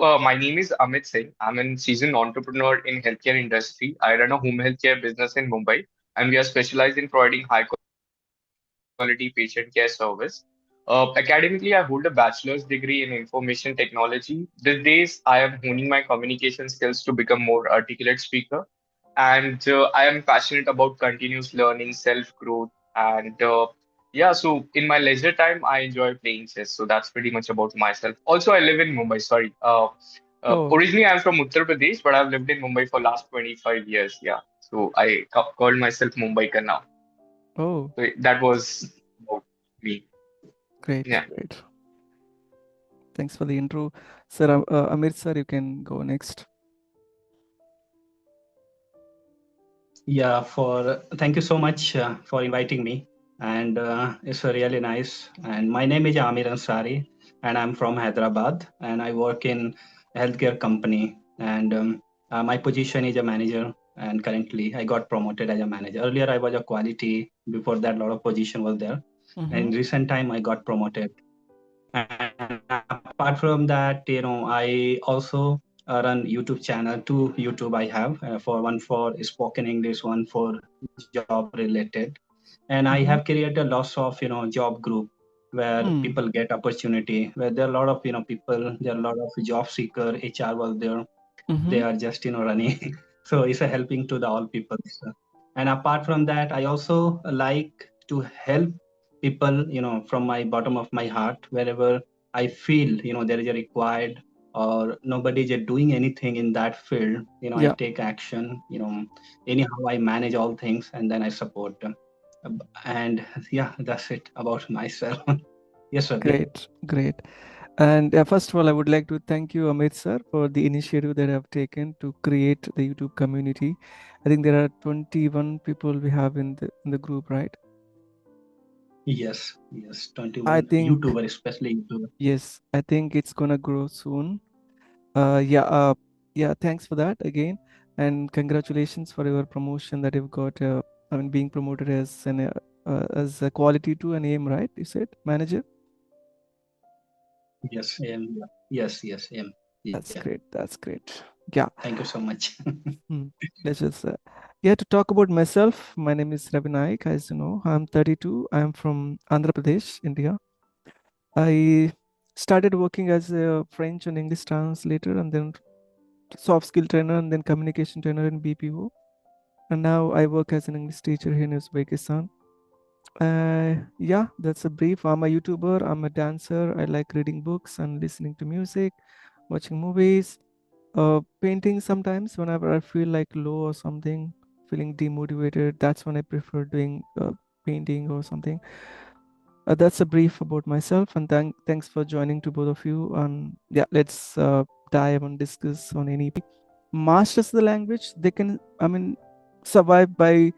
My name is Amit Singh. I'm a seasoned entrepreneur in healthcare industry. I run a home healthcare business in Mumbai, and we are specialized in providing high quality patient care service. Academically, I hold a bachelor's degree in information technology. These days, I am honing my communication skills to become more articulate speaker. And I am passionate about continuous learning, self-growth, and yeah, so in my leisure time, I enjoy playing chess. So that's pretty much about myself. Also, I live in Mumbai. Sorry. Oh, Originally, I'm from Uttar Pradesh, but I've lived in Mumbai for last 25 years. Yeah. So I called myself Mumbaiker now. oh, So that was about me. great, Yeah. great. Thanks for the intro. Sir, Amir sir, you can go next. Yeah, for thank you so much for inviting me, and it's really nice. And my name is Amir Ansari, and I'm from Hyderabad, and I work in a healthcare company, and my position is a manager. And currently, I got promoted as a manager. Earlier, I was a quality. Before that, a lot of position was there. And Mm-hmm. in recent time, I got promoted. And apart from that, I also run YouTube channel. Two YouTube I have for one for spoken English, one for job related. And I have Mm-hmm. created lots of job group where Hmm. people get opportunity. Where there are a lot of people. There are a lot of job seeker. HR was there. They Mm-hmm. are just running. So it's a helping to the all people. And apart from that, I also like to help people from my bottom of my heart wherever I feel there is a required or nobody is doing anything in that field. I Yeah, take action. Anyhow I manage all things and then I support them. And yeah, that's it about myself. Yes, Ravi. great, great. And first of all, I would like to thank you, Amit sir, for the initiative that I have taken to create the YouTube community. I think there are 21 people we have in the group, right? Yes, I 21 think YouTuber, especially YouTuber. yes, I think it's gonna grow soon. Yeah, yeah, thanks for that again, and congratulations for your promotion that you've got. I mean, being promoted as a quality to an aim, right? You said manager. Yes, yes. Yeah. That's great. That's great. Yeah. Thank you so much. Hmm. Let's just yeah, to talk about myself. My name is Ravi Naik. As you know, I'm 32. I'm from Andhra Pradesh, India. I started working as a French and English translator, and then soft skill trainer, and then communication trainer in BPO. And now I work as an English teacher here in Uzbekistan. Yeah, that's a brief. I'm a YouTuber. I'm a dancer. I like reading books and listening to music, watching movies, painting sometimes whenever I feel like low or something, feeling demotivated. That's when I prefer doing painting or something. That's a brief about myself, and thanks for joining to both of you. And yeah, let's dive and discuss on any masters the language. They can, I mean, survive by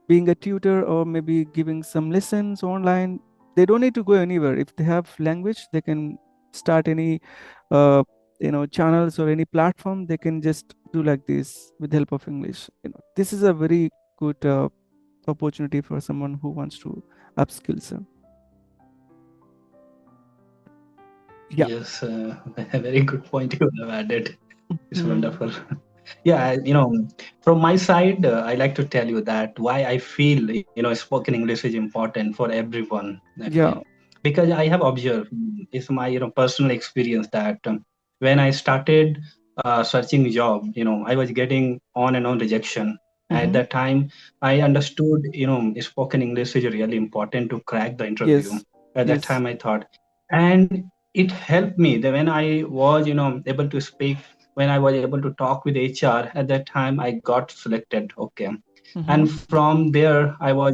being a tutor or maybe giving some lessons online. They don't need to go anywhere. If they have language, they can start any uh, channels or any platform. They can just do like this with the help of English. This is a very good opportunity for someone who wants to upskill them. Yeah. Yes, a very good point you have added. It's Hmm. wonderful. Yeah, from my side, I like to tell you that why I feel, spoken English is important for everyone. Okay, Yeah. because I have observed, it's my, personal experience that when I started searching job, I was getting on and on rejection. At Mm-hmm. that time, I understood, spoken English is really important to crack the interview. Yes. At that Yes. time, I thought, and it helped me that when I was, able to speak when I was able to talk with HR at that time, I got selected. Okay. Mm-hmm. And from there, I was,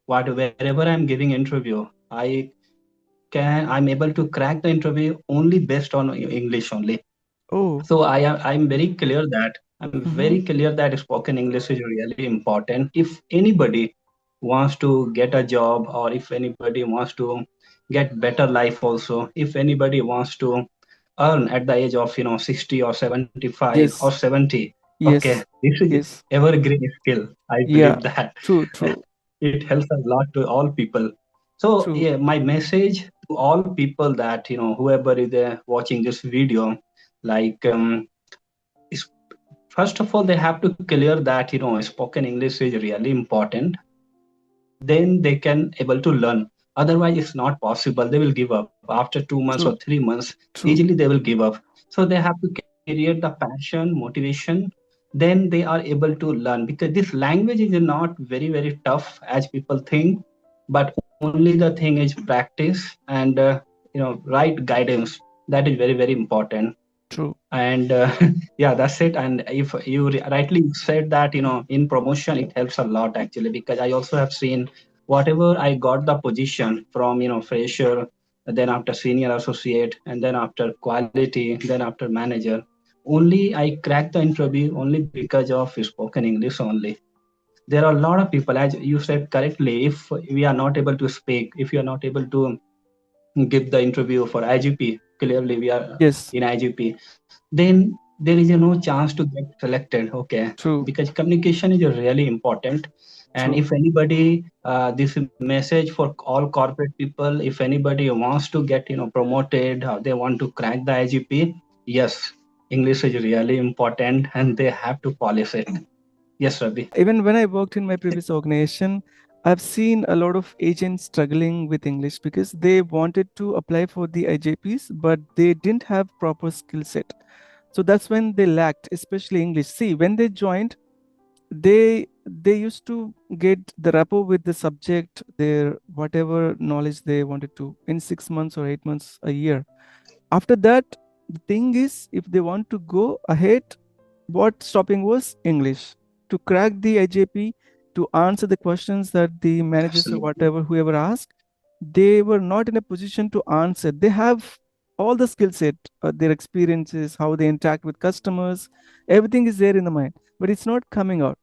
wherever I'm giving interview, I'm able to crack the interview only based on English only. Oh. So I'm very clear that I'm Mm-hmm. very clear that spoken English is really important. If anybody wants to get a job or if anybody wants to get better life also, if anybody wants to earn at the age of 60 or 75 or Yes. 70, okay, Yes. this is Yes. evergreen skill. I Yeah. believe that True. True. it helps a lot to all people. So True. yeah, my message to all people that whoever is watching this video, Like is- first of all, they have to clear that spoken English is really important. Then they can able to learn. Otherwise, it's not possible. They will give up after 2 months or True. 3 months. True. Easily, they will give up. So they have to create the passion, motivation. Then they are able to learn, because this language is not very tough as people think. But only the thing is practice and right guidance. That is very important. True. And yeah, that's it. And if you rightly said that in promotion it helps a lot actually, because I also have seen whatever I got the position from fresher, then after senior associate, and then after quality, then after manager, only I cracked the interview only because of spoken English only. There are a lot of people, as you said correctly, if we are not able to speak, if you are not able to give the interview for IGP clearly, we are Yes. in IGP, then there is no chance to get selected. Okay, True. because communication is really important. And True. if anybody, this message for all corporate people, if anybody wants to get promoted, they want to crack the IGP, yes, English is really important and they have to polish it. Yes, Ravi. Even when I worked in my previous organization, I've seen a lot of agents struggling with English because they wanted to apply for the IJPs, but they didn't have proper skill set. So that's when they lacked, especially English. See, when they joined, they used to get the rapport with the subject, their whatever knowledge they wanted to in 6 months or 8 months, a year. After that, the thing is, if they want to go ahead, what stopping was English. To crack the IJP, to answer the questions that the managers or Absolutely. whatever, whoever asked, they were not in a position to answer. They have all the skill set, their experiences, how they interact with customers, everything is there in the mind, but it's not coming out.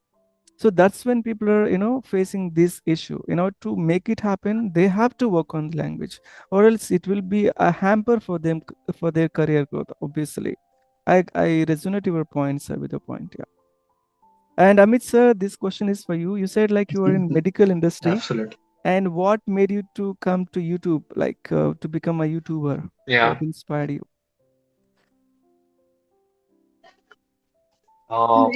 So that's when people are facing this issue. To make it happen, they have to work on the language, or else it will be a hamper for them, for their career growth, obviously. I resonate your points, with your point, yeah. And Amit sir, this question is for you. You said like you are in medical industry, Absolutely. and what made you to come to YouTube, like to become a YouTuber? Yeah. What inspired you? Uh,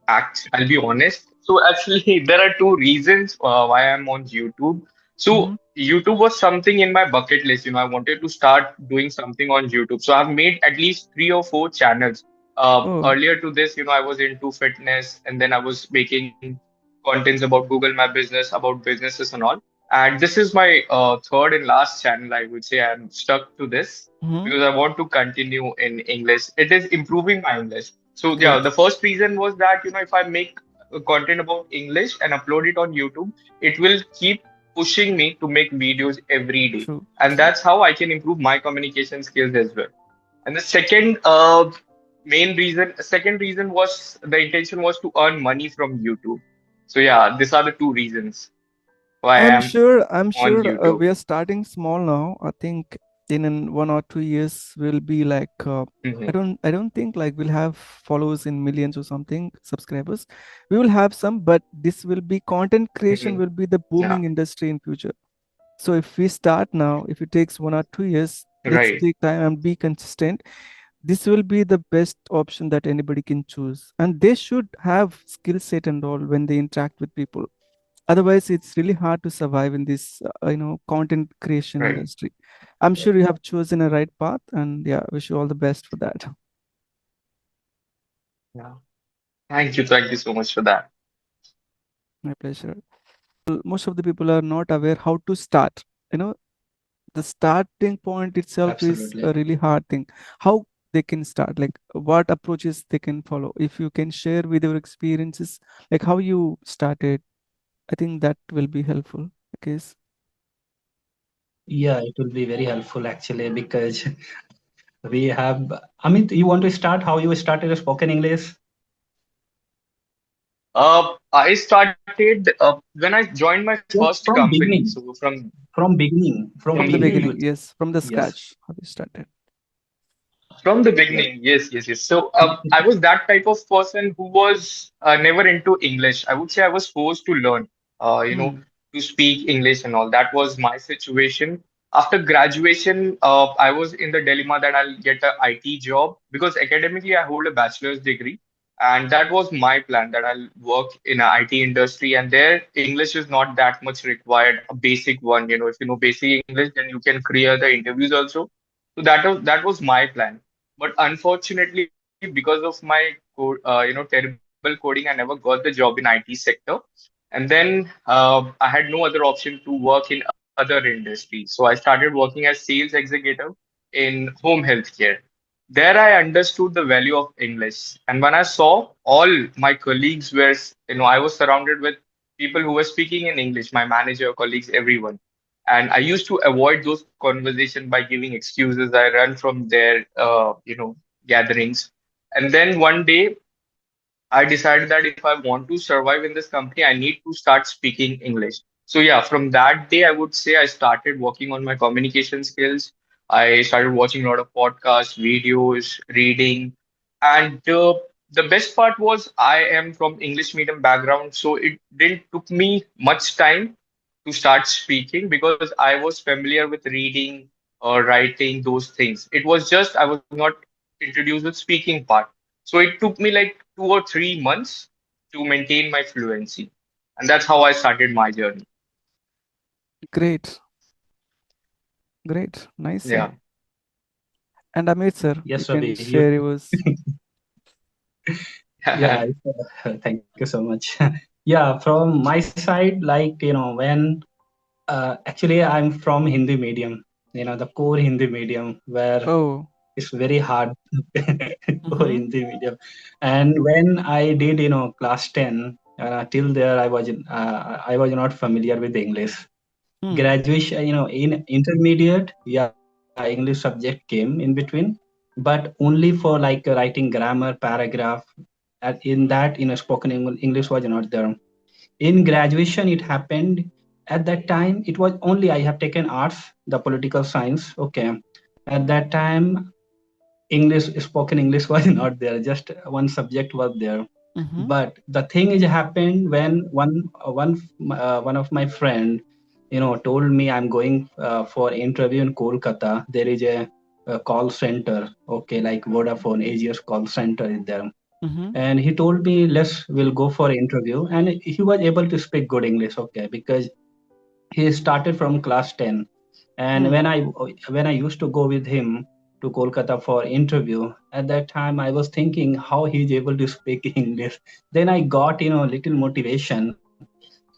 I'll be honest. So actually, there are two reasons why I'm on YouTube. So Mm-hmm. YouTube was something in my bucket list. I wanted to start doing something on YouTube. So I've made at least three or four channels. Oh. Earlier to this, I was into fitness, and then I was making contents about Google My Business, about businesses and all. And this is my third and last channel. I would say I'm stuck to this Mm-hmm. because I want to continue in English. It is improving my English. So yeah, Great. the first reason was that if I make content about English and upload it on YouTube, it will keep pushing me to make videos every day, True. and True. that's how I can improve my communication skills as well. And the second reason was the intention was to earn money from YouTube. So yeah, these are the two reasons why I I'm am sure. I'm on sure YouTube. we are starting small now. I think in 1 or 2 years we'll be like. I Hmm. don't. I don't think like we'll have followers in millions or something, subscribers. We will have some, but this will be content creation. Hmm. Will be the Yeah, booming industry in future. So if we start now, if it takes 1 or 2 years, let's right, take time and be consistent. This will be the best option that anybody can choose, and they should have skill set and all when they interact with people. Otherwise it's really hard to survive in this content creation right. industry. I'm sure you have chosen a right path, and yeah, wish you all the best for that. Yeah. Thank you so much for that. My pleasure. Most of the people are not aware how to start. you know the starting point itself is Absolutely. a really hard thing. How they can start, like what approaches they can follow, if you can share with your experiences, like how you started, I think that will be helpful. Because Yeah, it will be very helpful actually, because we have. Amit, you want to start how you started spoken English? I started when I joined my first Just from company. So beginning, from beginning, from from the mhm. beginning beginning, you. yes, from the Yes. scratch, how you started. From the Yes. beginning, yes, yes, yes. So I was that type of person who was never into English. I would say I was forced to learn, Hmm. to speak English and all. That was my situation. After graduation, I was in the dilemma that I'll get a IT job because academically I hold a bachelor's degree, and that was my plan that I'll work in a IT industry. And there, English is not that much required, a basic one. If you know basic English, then you can clear the interviews also. So that was my plan. But unfortunately, because of my terrible coding, I never got the job in IT sector. And then I had no other option to work in other industries. So I started working as sales executive in home healthcare. There I understood the value of English. And when I saw all my colleagues I was surrounded with people who were speaking in English, my manager, colleagues, everyone. And I used to avoid those conversations by giving excuses. I ran from their, gatherings. And then one day I decided that if I want to survive in this company, I need to start speaking English. So yeah, from that day, I would say I started working on my communication skills. I started watching a lot of podcasts, videos, reading, and the best part was I am from English medium background, so it didn't took me much time to start speaking because I was familiar with reading or writing those things. It was just I was not introduced with speaking part. So it took me like 2 or 3 months to maintain my fluency. And that's how I started my journey. Great, great, nice, sir. Yeah. And Amit, sir, Yes, you Ravi, can you. share yours. Yeah, thank you so much. Yeah, from my side, like, when actually I'm from Hindi medium, the core Hindi medium, where Oh, it's very hard for mm-hmm. Hindi medium. And when I did, class 10, till there I was not familiar with English. Hmm. Graduation, in intermediate, yeah, English subject came in between, but only for like writing grammar, paragraph. In that, spoken English was not there. In graduation, it happened. At that time, it was only I have taken arts, the political science. Okay, at that time, English, spoken English was not there. Just one subject was there. Mm-hmm. But the thing is happened when one of my friend, told me I'm going for interview in Kolkata. There is a call center, okay, like Vodafone, Asia's call center is there. Mm-hmm. And he told me, let's we'll go for interview. And he was able to speak good English, okay, because he started from class 10. And Hmm. when I used to go with him to Kolkata for interview, at that time I was thinking how he's able to speak English. Then I got little motivation.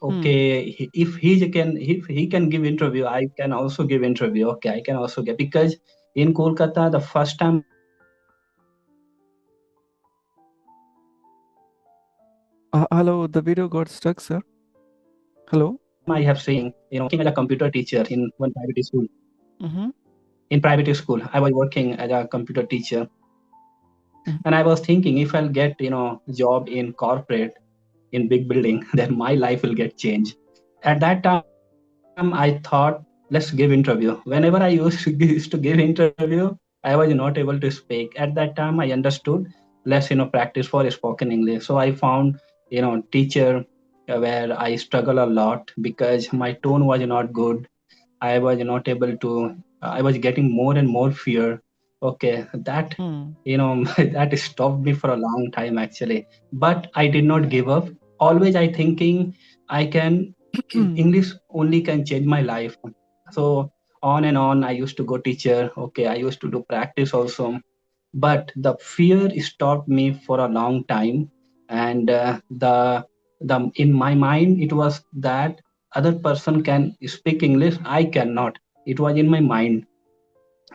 Okay, Hmm. if he can give interview, I can also give interview. Okay, I can also get, because in Kolkata the first time I have seen Hello, the video got stuck, sir. Hello. working as a computer teacher in one private school. Mm-hmm. In private school, I was working as a computer teacher, Mm-hmm. and I was thinking if I'll get job in corporate in big building, then my life will get changed. At that time I thought, let's give interview. Whenever I used to give interview, I was not able to speak. At that time I understood, let's practice for spoken English. So I found teacher where I struggle a lot because my tone was not good. I was not able to, I was getting more and more fear. Okay, that, Hmm. that stopped me for a long time actually. But I did not give up. Always I thinking I can, English only can change my life. So on and on, I used to go teacher. Okay, I used to do practice also, but the fear stopped me for a long time. And the in my mind it was that other person can speak English, I cannot. It was in my mind.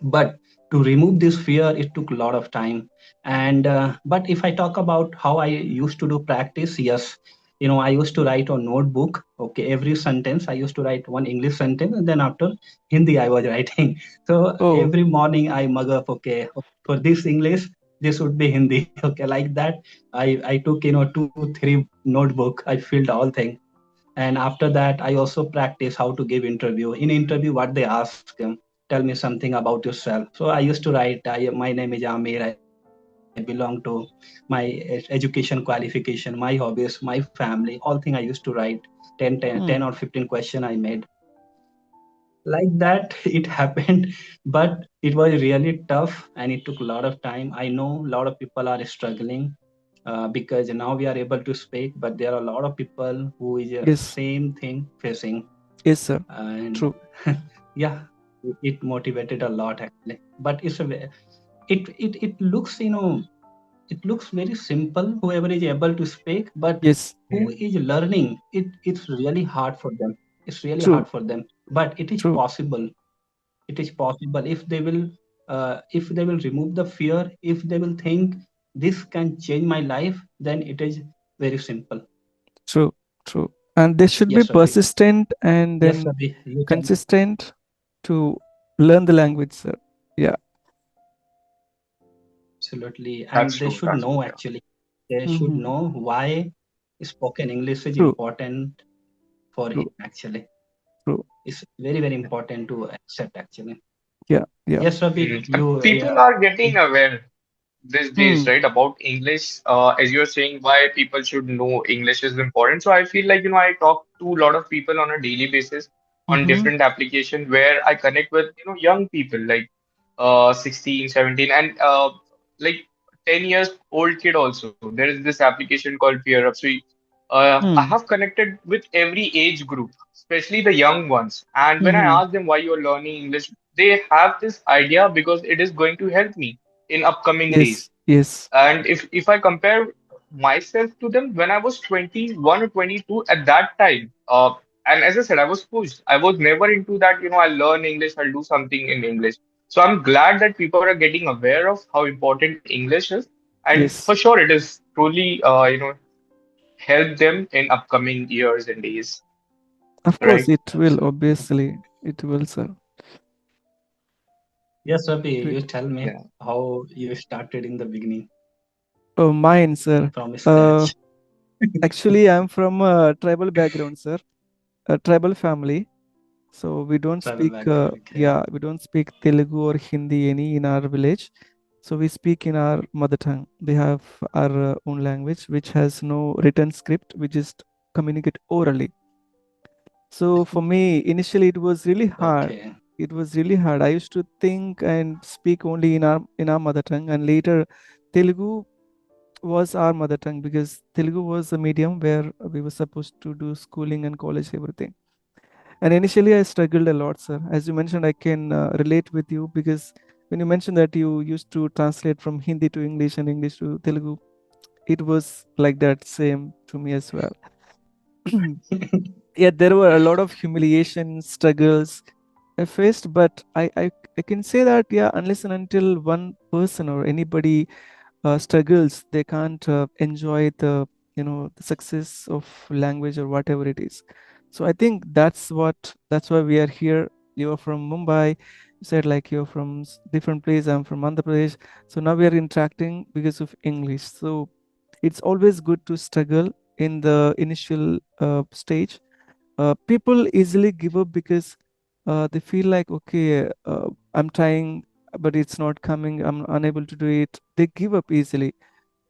But to remove this fear, it took a lot of time. And but if I talk about how I used to do practice, yes, I used to write on notebook. Okay, every sentence I used to write one English sentence, and then after Hindi I was writing. So Oh, every morning I mug up, okay, for this English, this would be Hindi. Okay, like that. I took 2 3 notebook, I filled all things. And after that I also practice how to give interview. In interview, what they ask, tell me something about yourself. So I used to write, my name is Amir, I belong to my education qualification, my hobbies, my family, all thing I used to write. 10 or hmm. 15 question I made. like that it happened, but it was really tough and it took a lot of time. I know a lot of people are struggling because now we are able to speak, but there are a lot of people who is Yes. same thing facing. Yes, sir. And True. yeah, it motivated a lot actually, but it looks, it looks very simple, whoever is able to speak, but Yes. who is learning it, it's really hard for them. It's really True. hard for them, but it is True. possible. It is possible if they will remove the fear, if they will think this can change my life, then it is very simple. True. True. And they should be Yes, Ravi. persistent and Yes, then Ravi, you tell me. consistent to learn the language, sir. Yeah. Absolutely, That's and they true. should That's true. know Yeah. actually. They should Mm-hmm. know why spoken English is True. important for him True. actually. True. It's very very important to accept actually. Yeah. Yeah. Yes, Ravi, And you people are getting aware these days, Hmm. right, about English. As you're saying, why people should know English is important. So I feel like, I talk to a lot of people on a daily basis on Mm-hmm. different applications where I connect with, young people like 16, 17, and like 10 years old kid also. There is this application called Peer Up. So I Hmm. have connected with every age group, especially the young ones. And when I Mm-hmm. ask them why you're learning English, they have this idea because it is going to help me in upcoming Yes. days. Yes. And if I compare myself to them when I was 21 or 22 at that time, and as I said, I was pushed. I was never into that, I'll learn English, I'll do something in English. So I'm glad that people are getting aware of how important English is. And for Yes. sure, it is truly, help them in upcoming years and days, Of course, right? it will. absolutely. Obviously, it will, sir. Yes, Ravi, you Great. tell me Yeah. how you started in the beginning Oh, mine, sir. from Uh, scratch. Actually, I'm from a tribal background, sir. A tribal family. So we don't Travel speak, background, okay. yeah, we don't speak Telugu or Hindi any in our village. So we speak in our mother tongue. We have our own language, which has no written script. We just communicate orally. So for me, initially it was really hard. Okay. It was really hard. I used to think and speak only in our mother tongue, and later Telugu was our mother tongue because Telugu was a medium where we were supposed to do schooling and college, everything. And initially, I struggled a lot, sir. As you mentioned, I can relate with you because when you mentioned that you used to translate from Hindi to English and English to Telugu, it was like that same to me as well. Yeah, there were a lot of humiliation, struggles I faced, but I can say that, yeah, unless and until one person or anybody struggles, they can't enjoy the success of language or whatever it is. So I think that's why we are here. You're from Mumbai. You said like you're from different place. I'm from Andhra Pradesh. So now we are interacting because of English. So it's always good to struggle in the initial stage. People easily give up because they feel like, okay, I'm trying, but it's not coming. I'm unable to do it. They give up easily,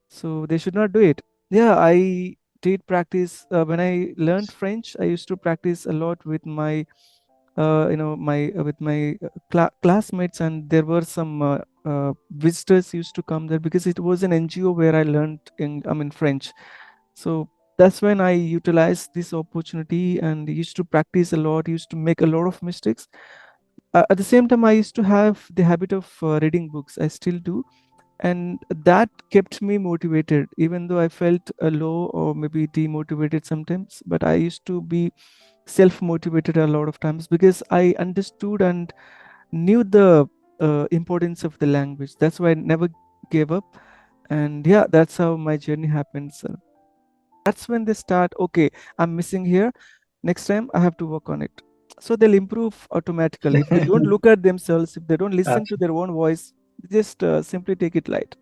so they should not do it. Yeah, I did practice when I learned French. I used to practice a lot with my my with my classmates, and there were some visitors used to come there because it was an NGO where I learned French. So that's when I utilized this opportunity and used to practice a lot, used to make a lot of mistakes. At the same time, I used to have the habit of reading books. I still do, and that kept me motivated even though I felt low or maybe demotivated sometimes. But I used to be self motivated a lot of times because I understood and knew the importance of the language. That's why I never gave up. And yeah, that's how my journey happened, sir. That's when they start, okay, I'm missing here, next time I have to work on it. So they'll improve automatically if they don't look at themselves, if they don't listen to Abs- their own voice. Just simply take it light.